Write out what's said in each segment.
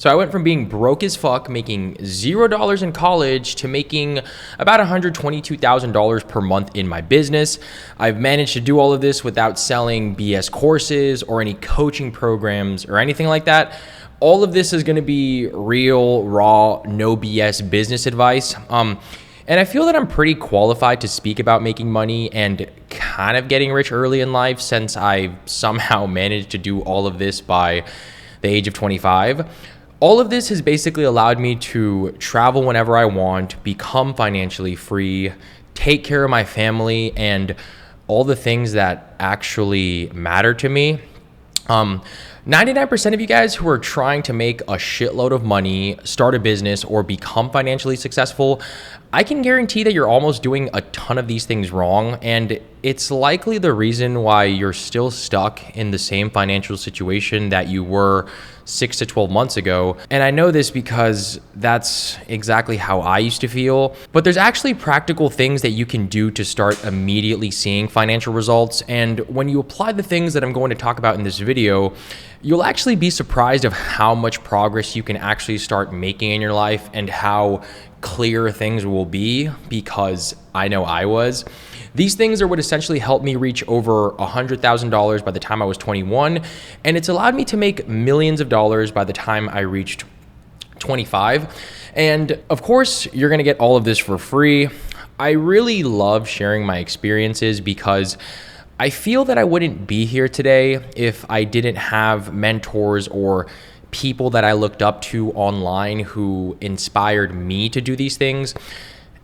So I went from being broke as fuck, making $0 in college, to making about $122,000 per month in my business. I've managed to do all of this without selling BS courses or any coaching programs or anything like that. All of this is going to be real, raw, no BS business advice. And I feel that I'm pretty qualified to speak about making money and kind of getting rich early in life, since I somehow managed to do all of this by the age of 25. All of this has basically allowed me to travel whenever I want, become financially free, take care of my family, and all the things that actually matter to me. 99% of you guys who are trying to make a shitload of money, start a business, or become financially successful, I can guarantee that you're almost doing a ton of these things wrong, and it's likely the reason why you're still stuck in the same financial situation that you were 6 to 12 months ago. And I know this because that's exactly how I used to feel. But there's actually practical things that you can do to start immediately seeing financial results. And when you apply the things that I'm going to talk about in this video, you'll actually be surprised of how much progress you can actually start making in your life and how clear things will be, because I know I was. These things are what essentially helped me reach over $100,000 by the time I was 21, and it's allowed me to make millions of dollars by the time I reached 25. And of course, you're gonna get all of this for free. I really love sharing my experiences because I feel that I wouldn't be here today if I didn't have mentors or people that I looked up to online who inspired me to do these things.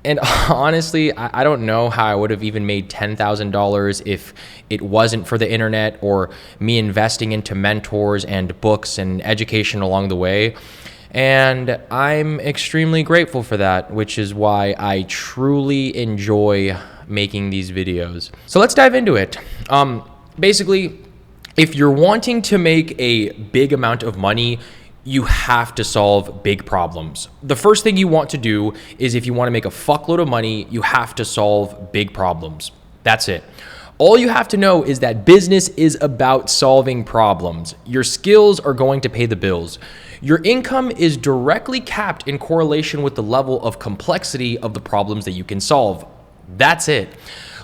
And honestly, I don't know how I would have even made $10,000 if it wasn't for the internet or me investing into mentors and books and education along the way. And I'm extremely grateful for that, which is why I truly enjoy making these videos. So let's dive into it. Basically, if you're wanting to make a big amount of money, you have to solve big problems. The first thing you want to do is, if you want to make a fuckload of money, you have to solve big problems. That's it. All you have to know is that business is about solving problems. Your skills are going to pay the bills. Your income is directly capped in correlation with the level of complexity of the problems that you can solve. That's it.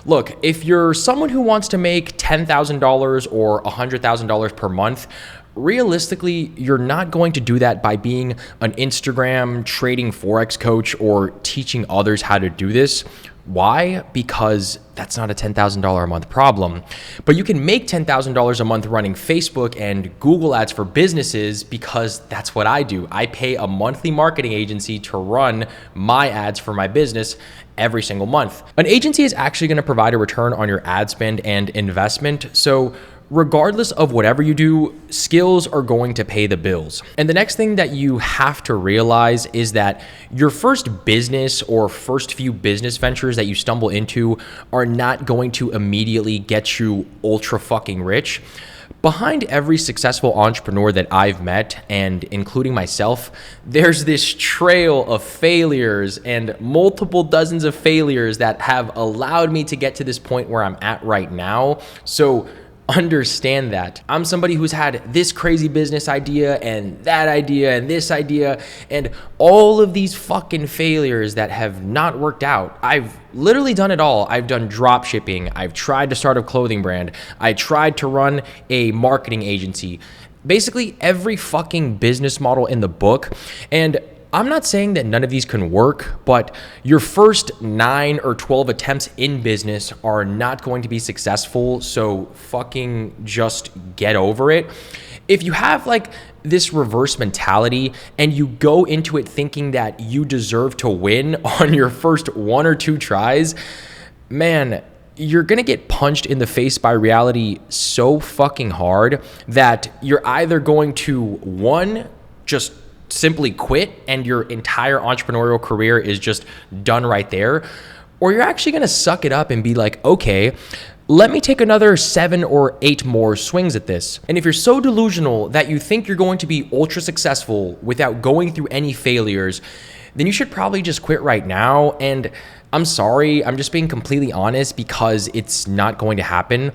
Look, if you're someone who wants to make $10,000 or $100,000 per month, realistically, you're not going to do that by being an Instagram trading Forex coach or teaching others how to do this. Why? Because that's not a $10,000 a month problem. But you can make $10,000 a month running Facebook and Google ads for businesses, because that's what I do. I pay a monthly marketing agency to run my ads for my business every single month. An agency is actually going to provide a return on your ad spend and investment. So regardless of whatever you do, skills are going to pay the bills. And the next thing that you have to realize is that your first business or first few business ventures that you stumble into are not going to immediately get you ultra fucking rich. Behind every successful entrepreneur that I've met, and including myself, there's this trail of failures and multiple dozens of failures that have allowed me to get to this point where I'm at right now. So understand that. I'm somebody who's had this crazy business idea and that idea and this idea and all of these fucking failures that have not worked out. I've literally done it all. I've done drop shipping. I've tried to start a clothing brand. I tried to run a marketing agency. Basically every fucking business model in the book. And I'm not saying that none of these can work, but your first 9 or 12 attempts in business are not going to be successful. So fucking just get over it. If you have like this reverse mentality and you go into it thinking that you deserve to win on your first 1 or 2 tries, man, you're gonna get punched in the face by reality so fucking hard that you're either going to, one, just simply quit and your entire entrepreneurial career is just done right there, or you're actually going to suck it up and be like, okay, let me take another 7 or 8 more swings at this. And if you're so delusional that you think you're going to be ultra successful without going through any failures, then you should probably just quit right now. And I'm sorry. I'm just being completely honest because it's not going to happen.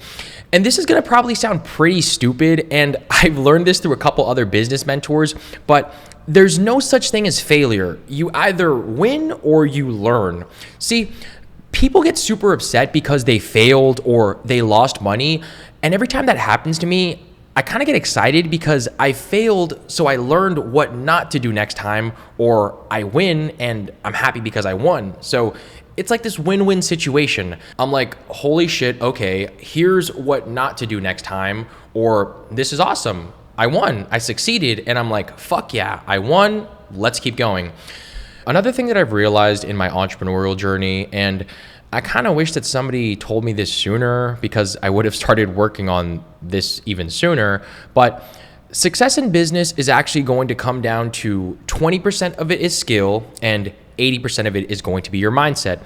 And this is going to probably sound pretty stupid. And I've learned this through a couple other business mentors, but there's no such thing as failure. You either win or you learn. See, people get super upset because they failed or they lost money. And every time that happens to me, I kind of get excited because I failed, so I learned what not to do next time, or I win and I'm happy because I won. So it's like this win-win situation. I'm like, holy shit, okay, here's what not to do next time, or this is awesome. I won, I succeeded, and I'm like, fuck yeah, I won, let's keep going. Another thing that I've realized in my entrepreneurial journey, and I kind of wish that somebody told me this sooner because I would have started working on this even sooner, but success in business is actually going to come down to 20% of it is skill and 80% of it is going to be your mindset.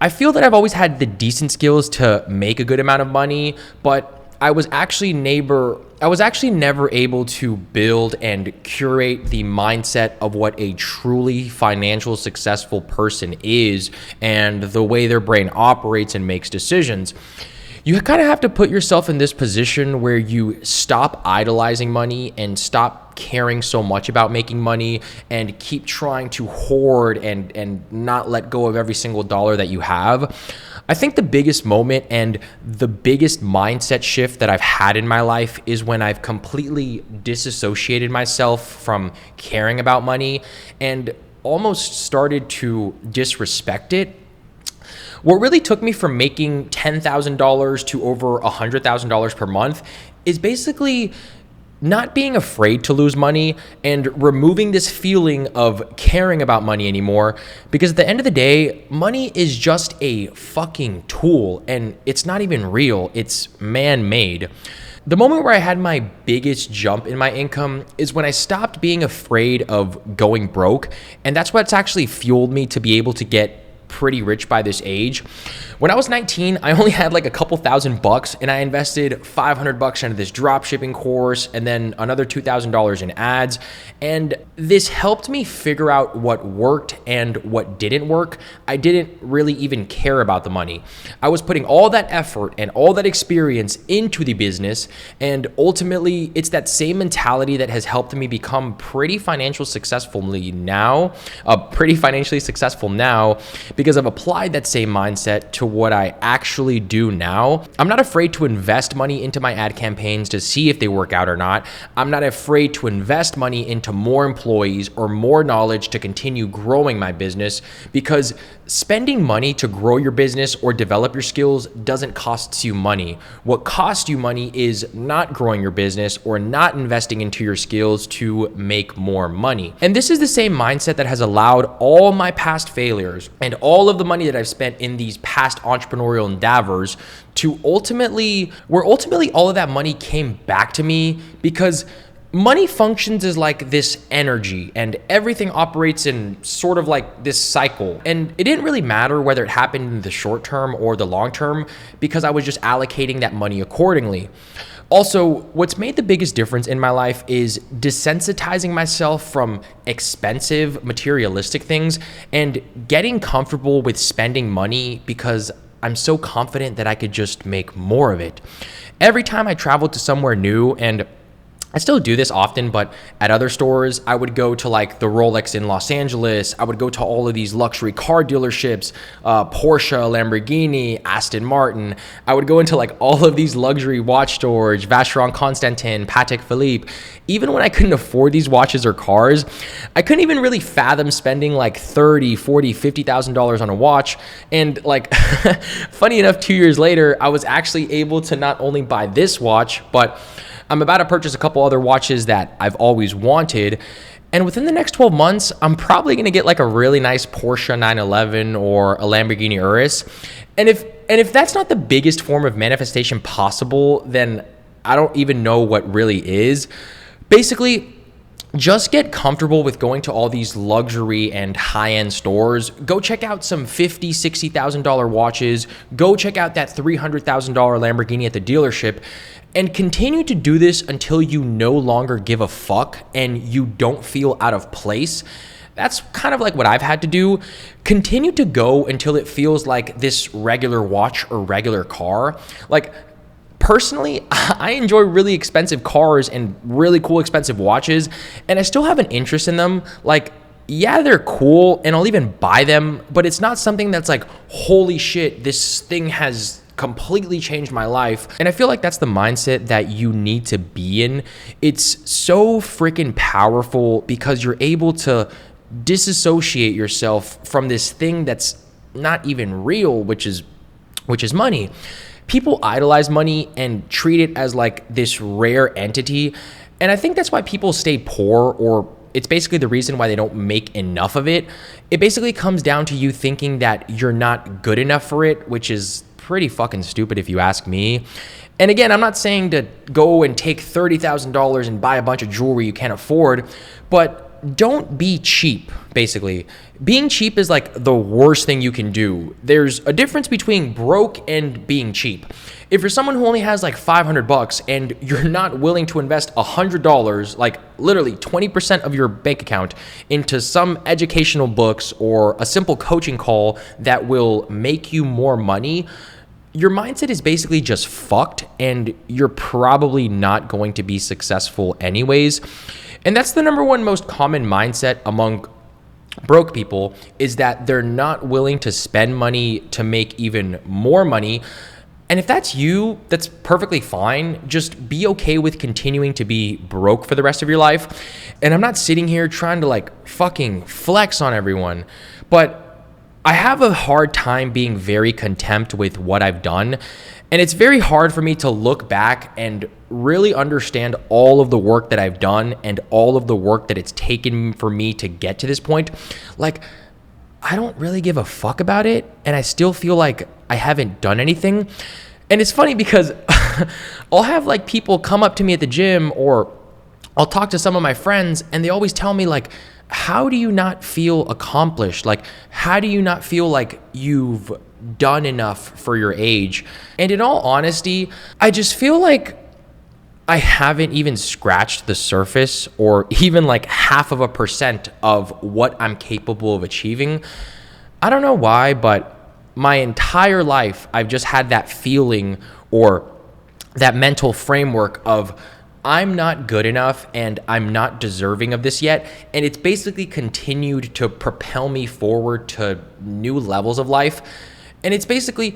I feel that I've always had the decent skills to make a good amount of money, but I was actually never able to build and curate the mindset of what a truly financial successful person is and the way their brain operates and makes decisions. You kind of have to put yourself in this position where you stop idolizing money and stop caring so much about making money and keep trying to hoard and not let go of every single dollar that you have. I think the biggest moment and the biggest mindset shift that I've had in my life is when I've completely disassociated myself from caring about money and almost started to disrespect it. What really took me from making $10,000 to over $100,000 per month is basically not being afraid to lose money and removing this feeling of caring about money anymore, because at the end of the day, money is just a fucking tool and it's not even real, it's man-made. The moment where I had my biggest jump in my income is when I stopped being afraid of going broke, and that's what's actually fueled me to be able to get pretty rich by this age. When I was 19, I only had like a couple $1,000 and I invested $500 into this drop shipping course and then another $2,000 in ads. And this helped me figure out what worked and what didn't work. I didn't really even care about the money. I was putting all that effort and all that experience into the business. And ultimately, it's that same mentality that has helped me become pretty financially successful now because I've applied that same mindset to what I actually do now. I'm not afraid to invest money into my ad campaigns to see if they work out or not. I'm not afraid to invest money into more employees or more knowledge to continue growing my business, because spending money to grow your business or develop your skills doesn't cost you money. What costs you money is not growing your business or not investing into your skills to make more money. And this is the same mindset that has allowed all my past failures and all of the money that I've spent in these past entrepreneurial endeavors to ultimately all of that money came back to me, because money functions as like this energy and everything operates in sort of like this cycle. And it didn't really matter whether it happened in the short term or the long term, because I was just allocating that money accordingly. Also, what's made the biggest difference in my life is desensitizing myself from expensive materialistic things and getting comfortable with spending money because I'm so confident that I could just make more of it. Every time I traveled to somewhere new, and I still do this often, but at other stores, I would go to like the Rolex in Los Angeles. I would go to all of these luxury car dealerships, Porsche, Lamborghini, Aston Martin. I would go into like all of these luxury watch stores, Vacheron Constantin, Patek Philippe. Even when I couldn't afford these watches or cars, I couldn't even really fathom spending like $30,000, $40,000, $50,000 on a watch. And like, funny enough, 2 years later, I was actually able to not only buy this watch, but I'm about to purchase a couple other watches that I've always wanted. And within the next 12 months, I'm probably going to get like a really nice Porsche 911 or a Lamborghini Urus. And if that's not the biggest form of manifestation possible, then I don't even know what really is. Basically, just get comfortable with going to all these luxury and high-end stores. Go check out some $50,000, $60,000 watches. Go check out that $300,000 Lamborghini at the dealership. And continue to do this until you no longer give a fuck and you don't feel out of place. That's kind of like what I've had to do. Continue to go until it feels like this regular watch or regular car. Like, personally, I enjoy really expensive cars and really cool expensive watches, and I still have an interest in them. Like, yeah, they're cool and I'll even buy them, but it's not something that's like, holy shit, this thing has completely changed my life. And I feel like that's the mindset that you need to be in. It's so freaking powerful because you're able to disassociate yourself from this thing that's not even real, which is money. People idolize money and treat it as like this rare entity. And I think that's why people stay poor, or it's basically the reason why they don't make enough of it. It basically comes down to you thinking that you're not good enough for it, which is pretty fucking stupid if you ask me. And again, I'm not saying to go and take $30,000 and buy a bunch of jewelry you can't afford, but don't be cheap, basically. Being cheap is like the worst thing you can do. There's a difference between broke and being cheap. If you're someone who only has like $500 and you're not willing to invest $100, like literally 20% of your bank account, into some educational books or a simple coaching call that will make you more money, your mindset is basically just fucked and you're probably not going to be successful anyways. And that's the number one most common mindset among broke people, is that they're not willing to spend money to make even more money. And if that's you, that's perfectly fine. Just be okay with continuing to be broke for the rest of your life. And I'm not sitting here trying to like fucking flex on everyone, but I have a hard time being very content with what I've done. And it's very hard for me to look back and really understand all of the work that I've done and all of the work that it's taken for me to get to this point. Like, I don't really give a fuck about it, and I still feel like I haven't done anything. And it's funny because I'll have like people come up to me at the gym, or I'll talk to some of my friends, and they always tell me like, how do you not feel accomplished? Like, how do you not feel like you've done enough for your age? And in all honesty, I just feel like I haven't even scratched the surface, or even like 0.5% of what I'm capable of achieving. I don't know why, but my entire life, I've just had that feeling or that mental framework of, I'm not good enough and I'm not deserving of this yet. And it's basically continued to propel me forward to new levels of life. And it's basically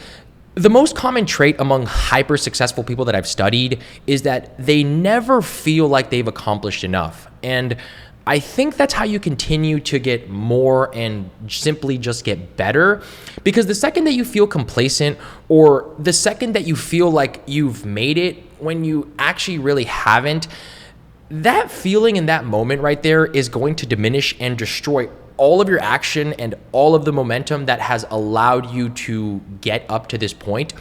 the most common trait among hyper successful people that I've studied is that they never feel like they've accomplished enough. And I think that's how you continue to get more and simply just get better. Because the second that you feel complacent, or the second that you feel like you've made it when you actually really haven't, that feeling in that moment right there is going to diminish and destroy all of your action and all of the momentum that has allowed you to get up to this point.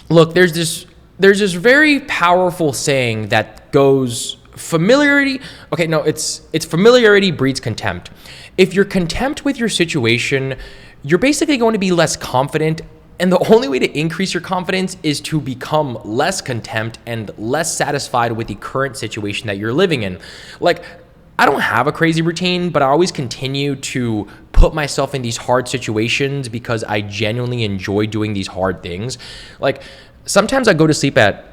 Look, there's this very powerful saying that goes, familiarity. Okay, no, it's familiarity breeds contempt. If you're content with your situation, you're basically going to be less confident. And the only way to increase your confidence is to become less content and less satisfied with the current situation that you're living in. Like, I don't have a crazy routine, but I always continue to put myself in these hard situations because I genuinely enjoy doing these hard things. Like, sometimes I go to sleep at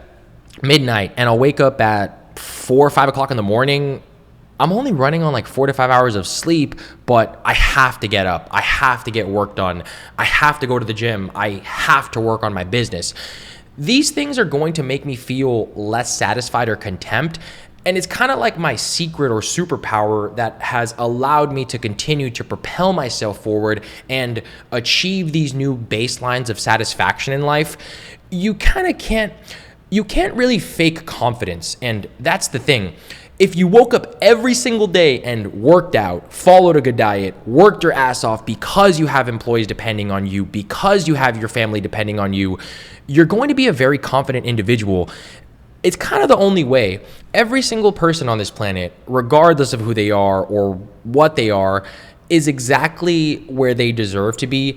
midnight and I'll wake up at 4 or 5 o'clock in the morning. I'm only running on like 4 to 5 hours of sleep, but I have to get up. I have to get work done. I have to go to the gym. I have to work on my business. These things are going to make me feel less satisfied or content. And it's kind of like my secret or superpower that has allowed me to continue to propel myself forward and achieve these new baselines of satisfaction in life. You can't really fake confidence. And that's the thing. If you woke up every single day and worked out, followed a good diet, worked your ass off because you have employees depending on you, because you have your family depending on you, you're going to be a very confident individual. It's kind of the only way. Every single person on this planet, regardless of who they are or what they are, is exactly where they deserve to be.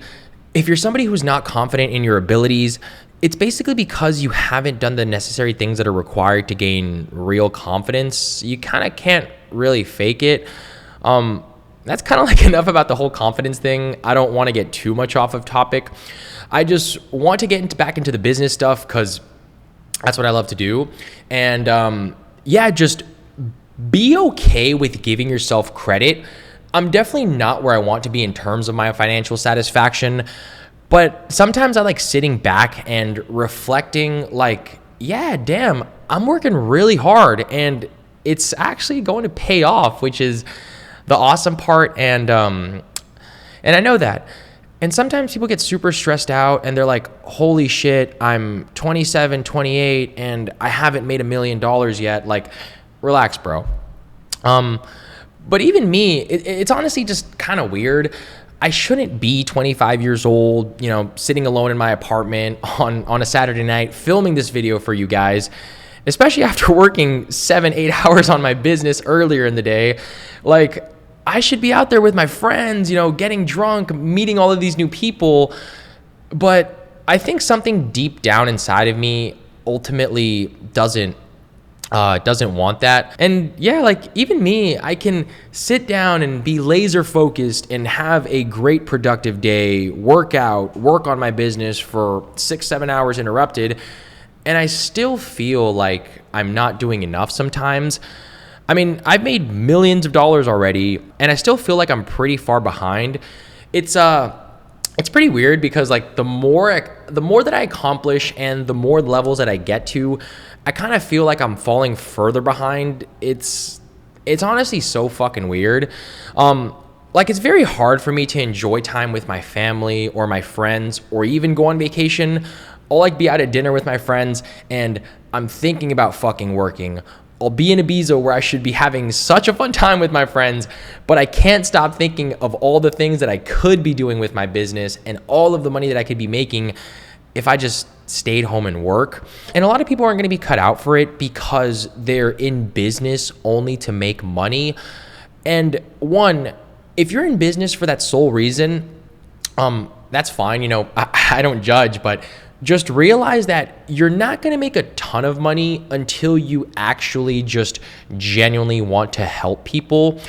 If you're somebody who's not confident in your abilities, it's basically because you haven't done the necessary things that are required to gain real confidence. You kind of can't really fake it. that's kind of like enough about the whole confidence thing. I don't want to get too much off of topic. I just want to get back into the business stuff because that's what I love to do. And yeah, just be okay with giving yourself credit. I'm definitely not where I want to be in terms of my financial satisfaction, but sometimes I like sitting back and reflecting like, yeah, damn, I'm working really hard and it's actually going to pay off, which is the awesome part. And I know that. And sometimes people get super stressed out and they're like, holy shit, I'm 27, 28, and I haven't made $1 million yet. Like, relax, bro. But even me, it's honestly just kind of weird. I shouldn't be 25 years old, you know, sitting alone in my apartment on a Saturday night, filming this video for you guys, especially after working 7-8 hours on my business earlier in the day. Like, I should be out there with my friends, you know, getting drunk, meeting all of these new people. But I think something deep down inside of me ultimately doesn't want that. And yeah, like even me, I can sit down and be laser focused and have a great productive day, work on my business for 6-7 hours interrupted. And I still feel like I'm not doing enough sometimes. I mean, I've made millions of dollars already and I still feel like I'm pretty far behind. It's pretty weird because like the more that I accomplish and the more levels that I get to, I kind of feel like I'm falling further behind. It's honestly so fucking weird. Like it's very hard for me to enjoy time with my family or my friends or even go on vacation. I'll like be out at dinner with my friends and I'm thinking about fucking working. I'll be in Ibiza where I should be having such a fun time with my friends, but I can't stop thinking of all the things that I could be doing with my business and all of the money that I could be making if I just stayed home and work. And a lot of people aren't going to be cut out for it because they're in business only to make money. And one, if you're in business for that sole reason, that's fine. You know, I don't judge, but just realize that you're not going to make a ton of money until you actually just genuinely want to help people.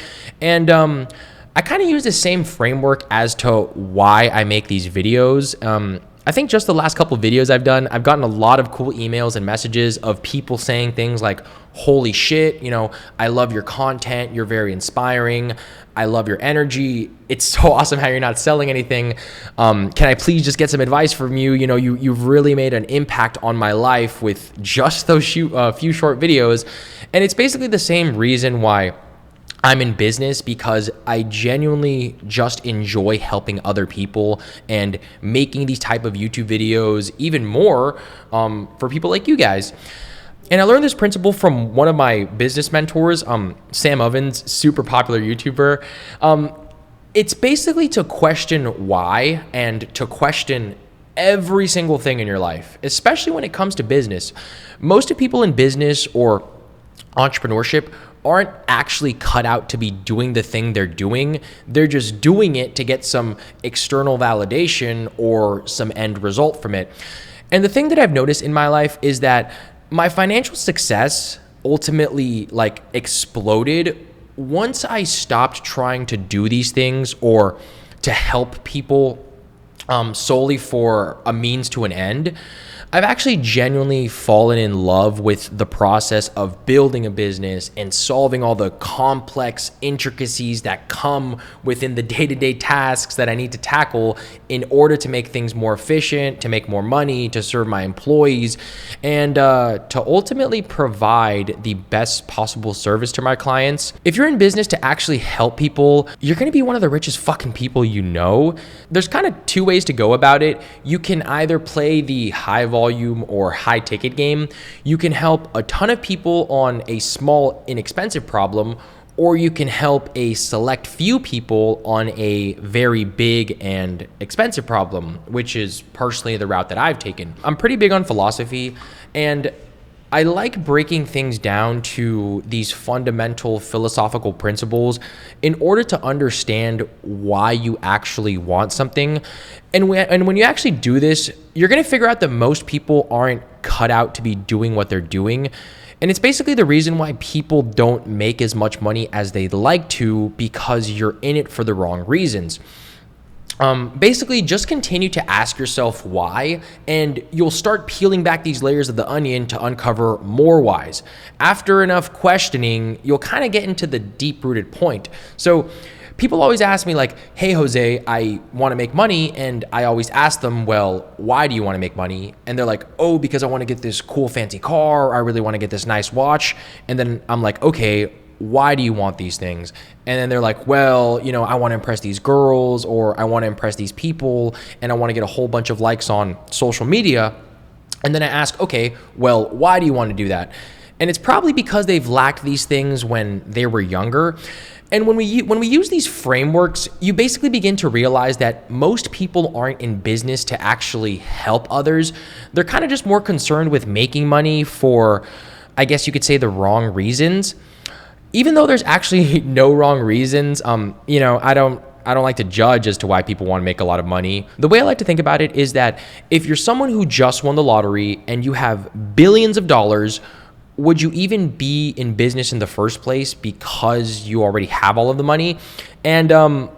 And I kind of use the same framework as to why I make these videos. I think just the last couple of videos I've done, I've gotten a lot of cool emails and messages of people saying things like, holy shit, you know, I love your content. You're very inspiring. I love your energy. It's so awesome how you're not selling anything. Can I please just get some advice from you? You know, you've really made an impact on my life with just those few short videos. And it's basically the same reason why I'm in business, because I genuinely just enjoy helping other people and making these type of YouTube videos even more for people like you guys. And I learned this principle from one of my business mentors, Sam Ovens, super popular YouTuber. It's basically to question why and to question every single thing in your life, especially when it comes to business. Most of people in business or entrepreneurship aren't actually cut out to be doing the thing they're doing. They're just doing it to get some external validation or some end result from it. And the thing that I've noticed in my life is that my financial success ultimately like exploded once I stopped trying to do these things or to help people solely for a means to an end. I've actually genuinely fallen in love with the process of building a business and solving all the complex intricacies that come within the day-to-day tasks that I need to tackle in order to make things more efficient, to make more money, to serve my employees, and to ultimately provide the best possible service to my clients. If you're in business to actually help people, you're going to be one of the richest fucking people you know. There's kind of two ways to go about it. You can either play the high volume or high ticket game. You can help a ton of people on a small, inexpensive problem, or you can help a select few people on a very big and expensive problem, which is personally the route that I've taken. I'm pretty big on philosophy, and I like breaking things down to these fundamental philosophical principles in order to understand why you actually want something. And when you actually do this, you're going to figure out that most people aren't cut out to be doing what they're doing. And it's basically the reason why people don't make as much money as they'd like to, because you're in it for the wrong reasons. Basically, just continue to ask yourself why, and you'll start peeling back these layers of the onion to uncover more whys. After enough questioning, you'll kind of get into the deep-rooted point. So people always ask me like, hey, Jose, I want to make money. And I always ask them, well, why do you want to make money? And they're like, oh, because I want to get this cool fancy car. I really want to get this nice watch. And then I'm like, okay, why do you want these things? And then they're like, well, I want to impress these girls, or I want to impress these people, and I want to get a whole bunch of likes on social media. And then I ask, okay, well, why do you want to do that? And it's probably because they've lacked these things when they were younger. And when we use these frameworks, you basically begin to realize that most people aren't in business to actually help others. They're kind of just more concerned with making money for, I guess you could say, the wrong reasons. Even though there's actually no wrong reasons, I don't like to judge as to why people want to make a lot of money. The way I like to think about it is that if you're someone who just won the lottery and you have billions of dollars, would you even be in business in the first place because you already have all of the money? And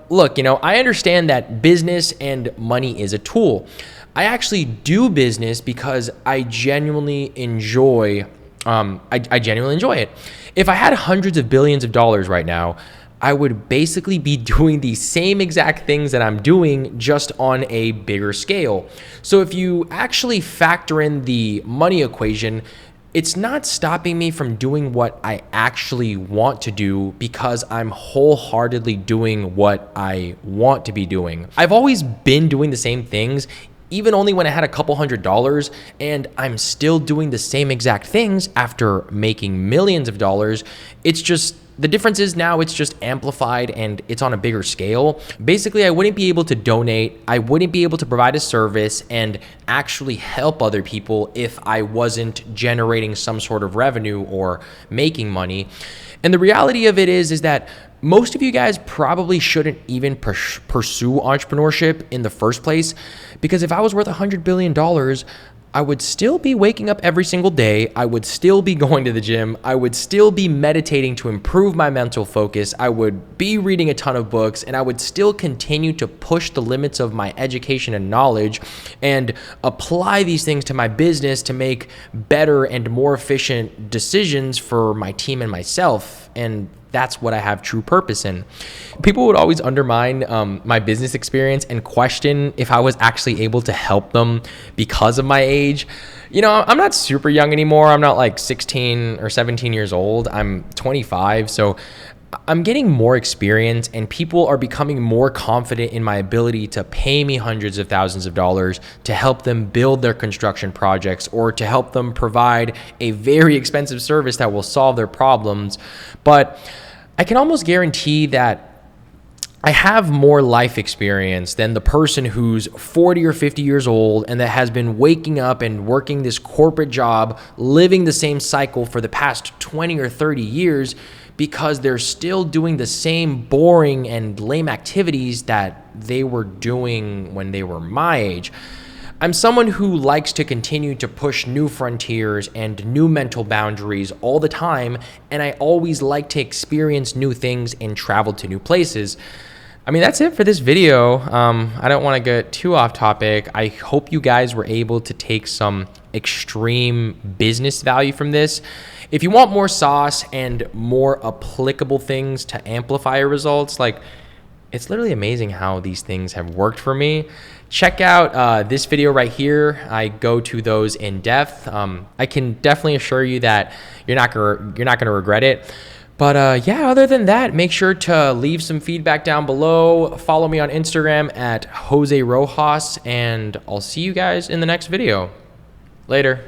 look, I understand that business and money is a tool. I actually do business because I genuinely enjoy it. If I had hundreds of billions of dollars right now, I would basically be doing the same exact things that I'm doing, just on a bigger scale. So if you actually factor in the money equation, it's not stopping me from doing what I actually want to do, because I'm wholeheartedly doing what I want to be doing. I've always been doing the same things, even only when I had a couple $100s, and I'm still doing the same exact things after making millions of dollars. It's just, the difference is now it's just amplified and it's on a bigger scale. Basically, I wouldn't be able to donate, I wouldn't be able to provide a service and actually help other people if I wasn't generating some sort of revenue or making money. And the reality of it is that most of you guys probably shouldn't even pursue entrepreneurship in the first place, because if I was worth $100 billion, I would still be waking up every single day. I would still be going to the gym. I would still be meditating to improve my mental focus. I would be reading a ton of books, and I would still continue to push the limits of my education and knowledge and apply these things to my business to make better and more efficient decisions for my team and myself. And that's what I have true purpose in. People would always undermine my business experience and question if I was actually able to help them because of my age. I'm not super young anymore. I'm not like 16 or 17 years old. I'm 25. So I'm getting more experience, and people are becoming more confident in my ability to pay me hundreds of thousands of dollars to help them build their construction projects, or to help them provide a very expensive service that will solve their problems. But I can almost guarantee that I have more life experience than the person who's 40 or 50 years old and that has been waking up and working this corporate job, living the same cycle for the past 20 or 30 years, because they're still doing the same boring and lame activities that they were doing when they were my age. I'm someone who likes to continue to push new frontiers and new mental boundaries all the time, and I always like to experience new things and travel to new places. I mean, that's it for this video. I don't want to get too off topic. I hope you guys were able to take some extreme business value from this. If you want more sauce and more applicable things to amplify your results, it's literally amazing how these things have worked for me. Check out this video right here. I go to those in depth. I can definitely assure you that you're not gonna regret it. But yeah, other than that, make sure to leave some feedback down below. Follow me on Instagram at Jose Rojas, and I'll see you guys in the next video. Later.